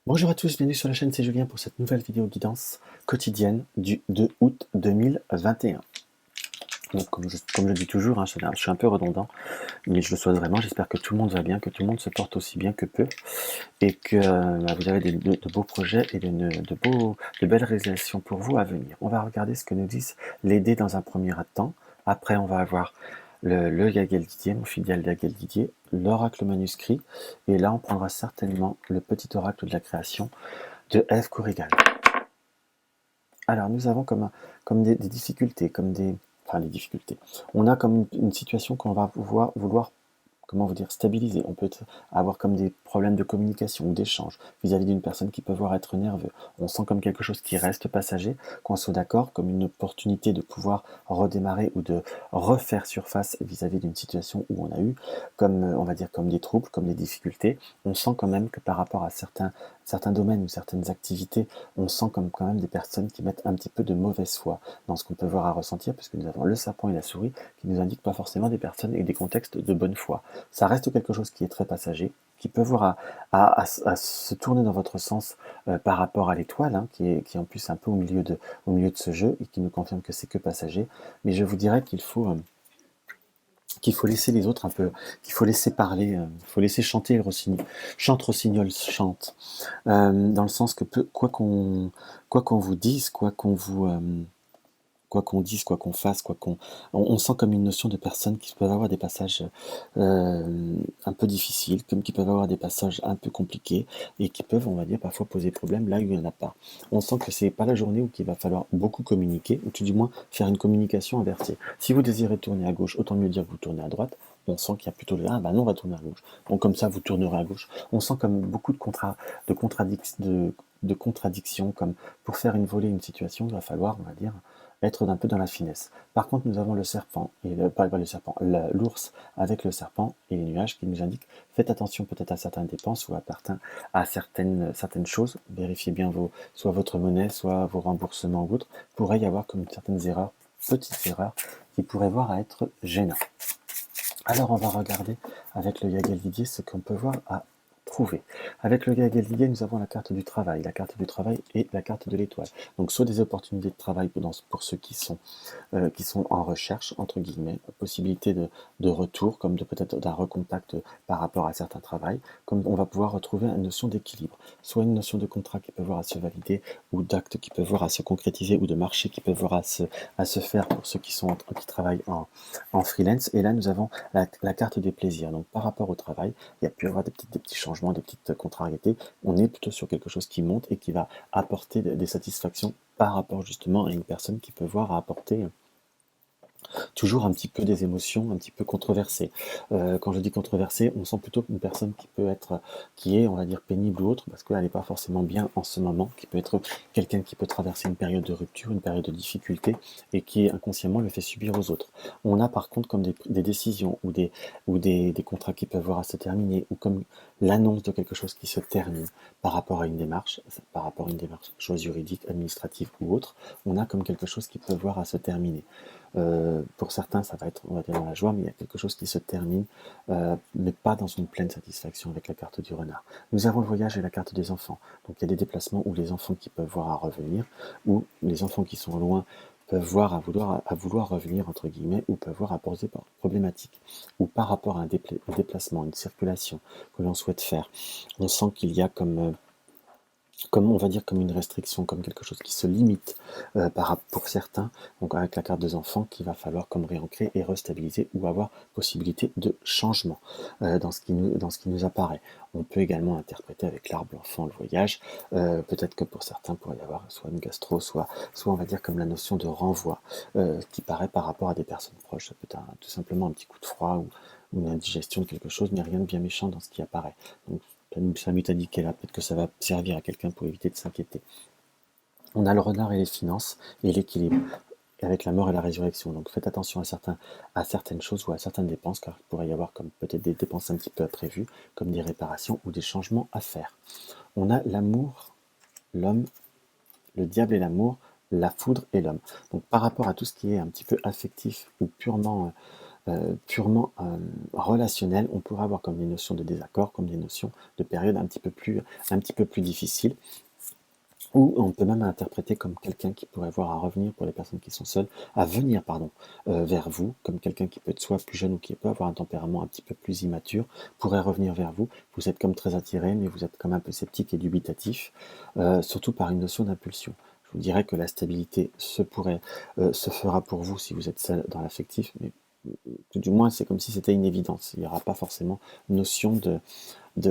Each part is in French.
Bonjour à tous, bienvenue sur la chaîne, c'est Julien pour cette nouvelle vidéo guidance quotidienne du 2 août 2021. Donc comme je le dis toujours, je suis un peu redondant, mais je le souhaite vraiment, j'espère que tout le monde va bien, que tout le monde se porte aussi bien que peut, et que vous avez de beaux projets et de belles réalisations pour vous à venir. On va regarder ce que nous disent les dés dans un premier temps, après on va avoir le Yagel Didier, mon fidèle Yagel Didier, l'oracle manuscrit, et là on prendra certainement le petit oracle de la création de F. Corrigan. Alors, nous avons comme des difficultés, enfin, des difficultés. On a comme une situation qu'on va vouloir comment vous dire, stabiliser. On peut avoir comme des problèmes de communication ou d'échange vis-à-vis d'une personne qui peut voir être nerveux. On sent comme quelque chose qui reste passager, qu'on soit d'accord, comme une opportunité de pouvoir redémarrer ou de refaire surface vis-à-vis d'une situation où on a eu, comme on va dire, comme des troubles, comme des difficultés. On sent quand même que par rapport à certains domaines ou certaines activités, on sent comme quand même des personnes qui mettent un petit peu de mauvaise foi dans ce qu'on peut voir à ressentir, puisque nous avons le serpent et la souris qui nous indiquent pas forcément des personnes et des contextes de bonne foi. Ça reste quelque chose qui est très passager, qui peut voir à se tourner dans votre sens par rapport à l'étoile, qui est en plus un peu au milieu de ce jeu et qui nous confirme que c'est que passager. Mais je vous dirais qu'il faut laisser les autres un peu, qu'il faut laisser parler, il faut laisser chanter le rossignol, chante rossignol chante, dans le sens que quoi qu'on vous dise, quoi qu'on dise, quoi qu'on fasse, on sent comme une notion de personnes qui peuvent avoir des passages un peu difficiles, comme qui peuvent avoir des passages un peu compliqués et qui peuvent, on va dire, parfois poser problème là où il n'y en a pas. On sent que c'est pas la journée où il va falloir beaucoup communiquer, ou tout du moins faire une communication inversée. Si vous désirez tourner à gauche, autant mieux dire que vous tournez à droite. On sent qu'il y a plutôt le ah bah non, on va tourner à gauche. Donc comme ça, vous tournerez à gauche. On sent comme beaucoup de, de contradictions, comme pour faire une volée, une situation, il va falloir, on va dire, être un peu dans la finesse. Par contre, nous avons le serpent, pas le serpent, l'ours avec le serpent et les nuages qui nous indiquent faites attention peut-être à certaines dépenses ou à certaines choses. Vérifiez bien soit votre monnaie, soit vos remboursements ou autres. Pourrait y avoir comme certaines erreurs, petites erreurs, qui pourraient voir à être gênants. Alors, on va regarder avec le Yagel Didier ce qu'on peut voir à trouver. Avec le Yagel Didier, nous avons la carte du travail et la carte de l'étoile. Donc, soit des opportunités de travail pour ceux qui sont en recherche, entre guillemets, possibilité de retour, comme de peut-être d'un recontact par rapport à certains travails, comme on va pouvoir retrouver une notion d'équilibre, soit une notion de contrat qui peut voir à se valider, ou d'acte qui peut voir à se concrétiser, ou de marché qui peut voir à se faire pour ceux qui travaillent en freelance. Et là, nous avons la carte des plaisirs. Donc, par rapport au travail, il y a pu y avoir des petits changements, des petites contrariétés. On est plutôt sur quelque chose qui monte et qui va apporter des satisfactions par rapport justement à une personne qui peut voir à apporter toujours un petit peu des émotions un petit peu controversées. Quand je dis controversée, on sent plutôt une personne qui est, on va dire, pénible ou autre, parce qu'elle n'est pas forcément bien en ce moment, qui peut être quelqu'un qui peut traverser une période de rupture, une période de difficulté, et qui inconsciemment le fait subir aux autres. On a par contre comme des décisions des contrats qui peuvent voir à se terminer, ou comme l'annonce de quelque chose qui se termine par rapport à une démarche, chose juridique, administrative ou autre, on a comme quelque chose qui peut voir à se terminer. Pour certains, ça va être, on va dire, dans la joie, mais il y a quelque chose qui se termine, mais pas dans une pleine satisfaction avec la carte du renard. Nous avons le voyage et la carte des enfants. Donc il y a des déplacements où les enfants qui peuvent voir à revenir, ou les enfants qui sont loin peuvent voir à vouloir revenir, entre guillemets, ou peuvent voir à poser problématique. Ou par rapport à un déplacement, une circulation que l'on souhaite faire, on sent qu'il y a comme on va dire comme une restriction, comme quelque chose qui se limite pour certains, donc avec la carte des enfants qu'il va falloir comme réancrer et restabiliser ou avoir possibilité de changement dans ce qui nous apparaît. On peut également interpréter avec l'arbre, l'enfant, le voyage, peut-être que pour certains pourrait y avoir soit une gastro, soit on va dire comme la notion de renvoi qui paraît par rapport à des personnes proches. Ça peut être tout simplement un petit coup de froid ou une indigestion de quelque chose, mais rien de bien méchant dans ce qui apparaît. Donc ça m'est indiqué là, peut-être que ça va servir à quelqu'un pour éviter de s'inquiéter. On a le renard et les finances et l'équilibre, avec la mort et la résurrection. Donc faites attention à certaines choses ou à certaines dépenses, car il pourrait y avoir comme peut-être des dépenses un petit peu imprévues, comme des réparations ou des changements à faire. On a l'amour, l'homme, le diable et l'amour, la foudre et l'homme. Donc par rapport à tout ce qui est un petit peu affectif ou purement purement relationnelles, on pourrait avoir comme des notions de désaccord, comme des notions de période un petit peu plus difficiles. Ou on peut même interpréter comme quelqu'un qui pourrait voir à revenir pour les personnes qui sont seules, à venir, pardon, vers vous, comme quelqu'un qui peut être soit plus jeune ou qui peut avoir un tempérament un petit peu plus immature, pourrait revenir vers vous. Vous êtes comme très attiré, mais vous êtes comme un peu sceptique et dubitatif, surtout par une notion d'impulsion. Je vous dirais que la stabilité se fera pour vous si vous êtes seul dans l'affectif, mais tout du moins c'est comme si c'était une évidence. Il n'y aura pas forcément notion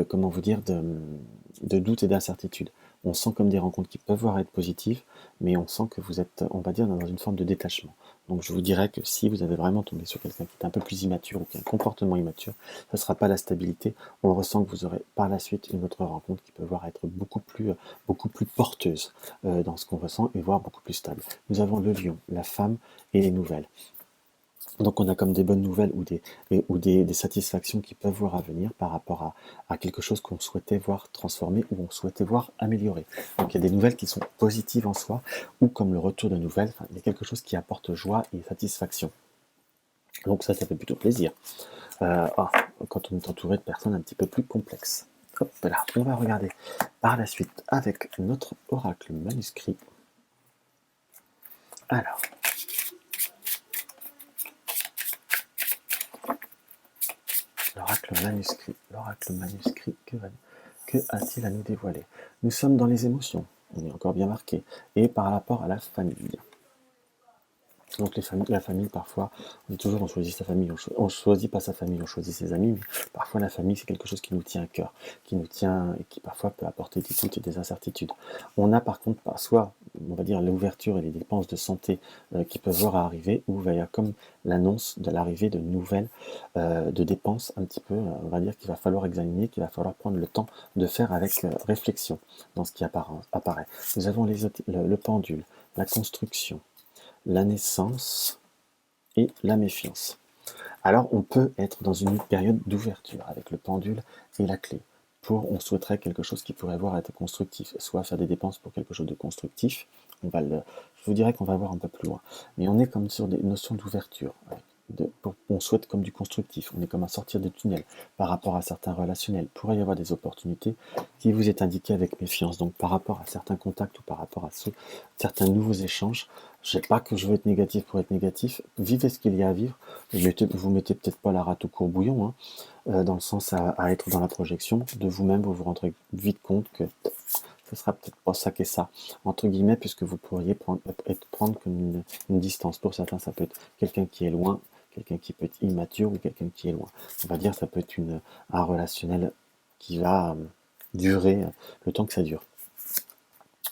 comment vous dire, de doute et d'incertitude. On sent comme des rencontres qui peuvent voir être positives, mais on sent que vous êtes, on va dire, dans une forme de détachement. Donc je vous dirais que si vous avez vraiment tombé sur quelqu'un qui est un peu plus immature ou qui a un comportement immature, ça ne sera pas la stabilité. On ressent que vous aurez par la suite une autre rencontre qui peut voir être beaucoup plus porteuse dans ce qu'on ressent et voire beaucoup plus stable. Nous avons le lion, la femme et les nouvelles. Donc on a comme des bonnes nouvelles ou des satisfactions qui peuvent voir à venir par rapport à quelque chose qu'on souhaitait voir transformer ou on souhaitait voir améliorer. Donc il y a des nouvelles qui sont positives en soi, ou comme le retour de nouvelles, enfin, il y a quelque chose qui apporte joie et satisfaction. Donc ça fait plutôt plaisir. Quand on est entouré de personnes un petit peu plus complexes. Hop là, on va regarder par la suite avec notre oracle manuscrit. Alors, l'oracle manuscrit, que a-t-il à nous dévoiler? Nous sommes dans les émotions, on est encore bien marqué, et par rapport à la famille. Donc la famille, parfois, on dit toujours on choisit sa famille, on choisit pas sa famille, on choisit ses amis, mais parfois la famille c'est quelque chose qui nous tient à cœur, qui nous tient et qui parfois peut apporter des doutes et des incertitudes. On a par contre soit, on va dire, l'ouverture et les dépenses de santé qui peuvent voir à arriver, ou il y a comme l'annonce de l'arrivée de nouvelles de dépenses un petit peu, on va dire, qu'il va falloir examiner, qu'il va falloir prendre le temps de faire avec réflexion dans ce qui apparaît. Nous avons le pendule, la construction, la naissance et la méfiance. Alors on peut être dans une période d'ouverture avec le pendule et la clé. On souhaiterait quelque chose qui pourrait voir être constructif, soit faire des dépenses pour quelque chose de constructif. Je vous dirais qu'on va voir un peu plus loin. Mais on est comme sur des notions d'ouverture. On souhaite comme du constructif, on est comme à sortir des tunnels par rapport à certains relationnels. Il pourrait y avoir des opportunités qui vous est indiqué avec méfiance. Donc par rapport à certains contacts ou par rapport à certains nouveaux échanges, je ne sais pas que je veux être négatif pour être négatif. Vivez ce qu'il y a à vivre. Vous mettez peut-être pas la rate au courbouillon, hein, dans le sens à être dans la projection de vous-même. Vous vous rendrez vite compte que ce sera peut-être pas ça qu'est ça, entre guillemets, puisque vous pourriez prendre comme une distance. Pour certains, ça peut être quelqu'un qui est loin, quelqu'un qui peut être immature ou quelqu'un qui est loin. On va dire ça peut être un relationnel qui va durer le temps que ça dure.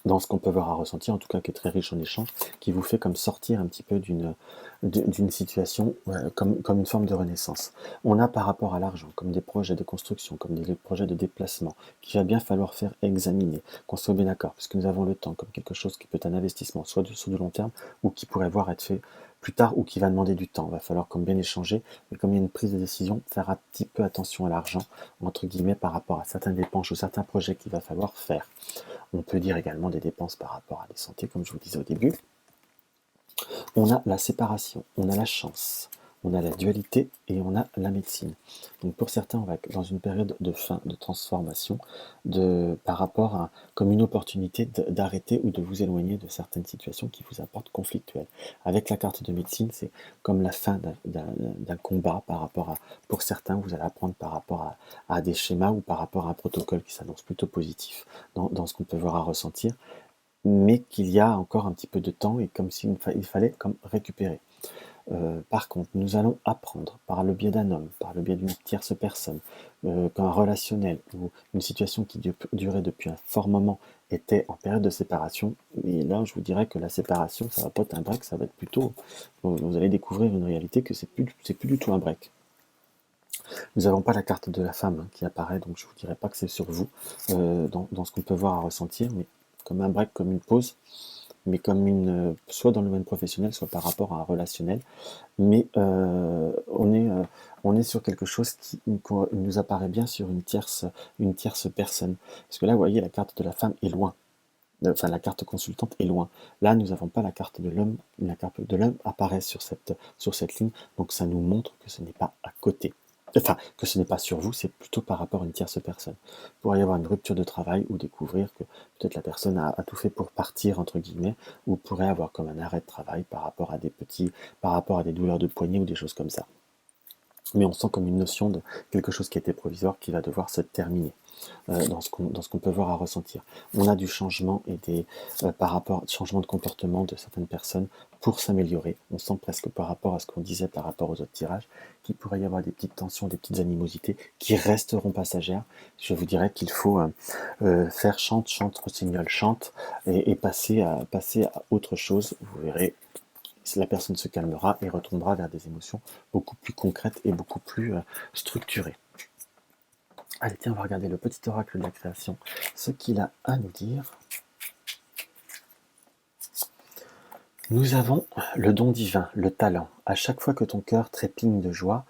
Dans ce qu'on peut voir à ressentir, en tout cas qui est très riche en échanges, qui vous fait comme sortir un petit peu d'une situation comme une forme de renaissance. On a par rapport à l'argent, comme des projets de construction, comme des projets de déplacement, qu'il va bien falloir faire examiner, qu'on soit bien d'accord, puisque nous avons le temps, comme quelque chose qui peut être un investissement, soit sur du long terme, ou qui pourrait voir être fait plus tard, ou qui va demander du temps. Il va falloir comme bien échanger, mais comme il y a une prise de décision, faire un petit peu attention à l'argent, entre guillemets, par rapport à certaines dépenses ou certains projets qu'il va falloir faire. On peut dire également des dépenses par rapport à la santé, comme je vous disais au début. On a la séparation, on a la chance, on a la dualité et on a la médecine. Donc pour certains, on va être dans une période de fin, de transformation, par rapport à comme une opportunité d'arrêter ou de vous éloigner de certaines situations qui vous apportent conflictuelles. Avec la carte de médecine, c'est comme la fin d'un combat par rapport à, pour certains, vous allez apprendre par rapport à des schémas ou par rapport à un protocole qui s'annonce plutôt positif dans ce qu'on peut voir à ressentir, mais qu'il y a encore un petit peu de temps et comme s'il fallait comme récupérer. Par contre, nous allons apprendre par le biais d'un homme, par le biais d'une tierce personne, qu'un relationnel ou une situation qui durait depuis un fort moment était en période de séparation. Et là, je vous dirais que la séparation, ça va pas être un break, ça va être plutôt, vous allez découvrir une réalité que c'est plus du tout un break. Nous n'avons pas la carte de la femme qui apparaît, donc je vous dirais pas que c'est sur vous, dans ce qu'on peut voir à ressentir, mais comme un break, comme une pause, mais comme soit dans le domaine professionnel, soit par rapport à un relationnel. Mais on est sur quelque chose qui nous apparaît bien sur une tierce personne. Parce que là, vous voyez, la carte de la femme est loin. enfin la carte consultante est loin. Là, nous n'avons pas la carte de l'homme, la carte de l'homme apparaît sur cette ligne, donc ça nous montre que ce n'est pas à côté. Enfin, que ce n'est pas sur vous, c'est plutôt par rapport à une tierce personne. Il pourrait y avoir une rupture de travail ou découvrir que peut-être la personne a tout fait pour partir, entre guillemets, ou pourrait avoir comme un arrêt de travail par rapport à des douleurs de poignet ou des choses comme ça. Mais on sent comme une notion de quelque chose qui était provisoire qui va devoir se terminer dans ce qu'on peut voir à ressentir. On a du changement et par rapport changement de comportement de certaines personnes pour s'améliorer. On sent presque par rapport à ce qu'on disait par rapport aux autres tirages qu'il pourrait y avoir des petites tensions, des petites animosités qui resteront passagères. Je vous dirais qu'il faut faire chante, chante, rossignol, chante et passer à autre chose. Vous verrez, la personne se calmera et retombera vers des émotions beaucoup plus concrètes et beaucoup plus structurées. Allez, tiens, on va regarder le petit oracle de la création, ce qu'il a à nous dire. Nous avons le don divin, le talent. À chaque fois que ton cœur trépigne de joie,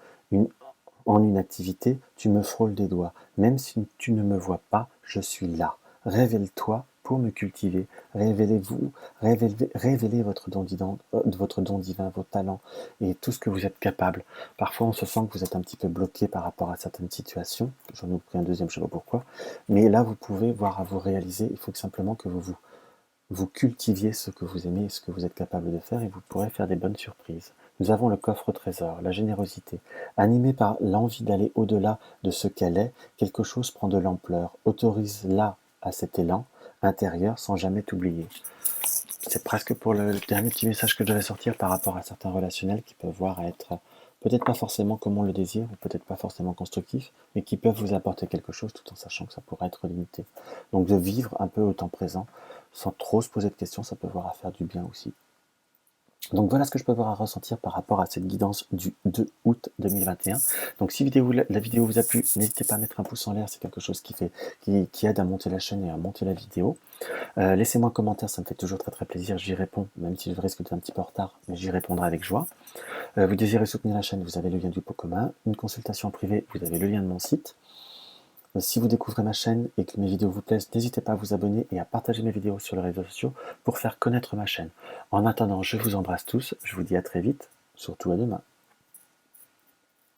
en une activité, tu me frôles des doigts. Même si tu ne me vois pas, je suis là. Révèle-toi pour me cultiver. Révélez-vous, révélez votre don divin, vos talents et tout ce que vous êtes capable. Parfois, on se sent que vous êtes un petit peu bloqué par rapport à certaines situations. J'en ai pris un deuxième, je ne sais pas pourquoi. Mais là, vous pouvez voir à vous réaliser. Il faut simplement que vous cultiviez ce que vous aimez et ce que vous êtes capable de faire et vous pourrez faire des bonnes surprises. Nous avons le coffre au trésor, la générosité. Animé par l'envie d'aller au-delà de ce qu'elle est, quelque chose prend de l'ampleur. Autorise-la à cet élan intérieur sans jamais t'oublier. C'est presque pour le dernier petit message que je devais sortir par rapport à certains relationnels qui peuvent voir être peut-être pas forcément comme on le désire, ou peut-être pas forcément constructifs, mais qui peuvent vous apporter quelque chose tout en sachant que ça pourrait être limité. Donc de vivre un peu au temps présent, sans trop se poser de questions, ça peut voir à faire du bien aussi. Donc voilà ce que je peux voir à ressentir par rapport à cette guidance du 2 août 2021. Donc si la vidéo vous a plu, n'hésitez pas à mettre un pouce en l'air, c'est quelque chose qui aide à monter la chaîne et à monter la vidéo. Laissez-moi un commentaire, ça me fait toujours très très plaisir, j'y réponds, même si je risque d'être un petit peu en retard, mais j'y répondrai avec joie. Vous désirez soutenir la chaîne, vous avez le lien du pot commun. Une consultation privée, vous avez le lien de mon site. Si vous découvrez ma chaîne et que mes vidéos vous plaisent, n'hésitez pas à vous abonner et à partager mes vidéos sur les réseaux sociaux pour faire connaître ma chaîne. En attendant, je vous embrasse tous, je vous dis à très vite, surtout à demain.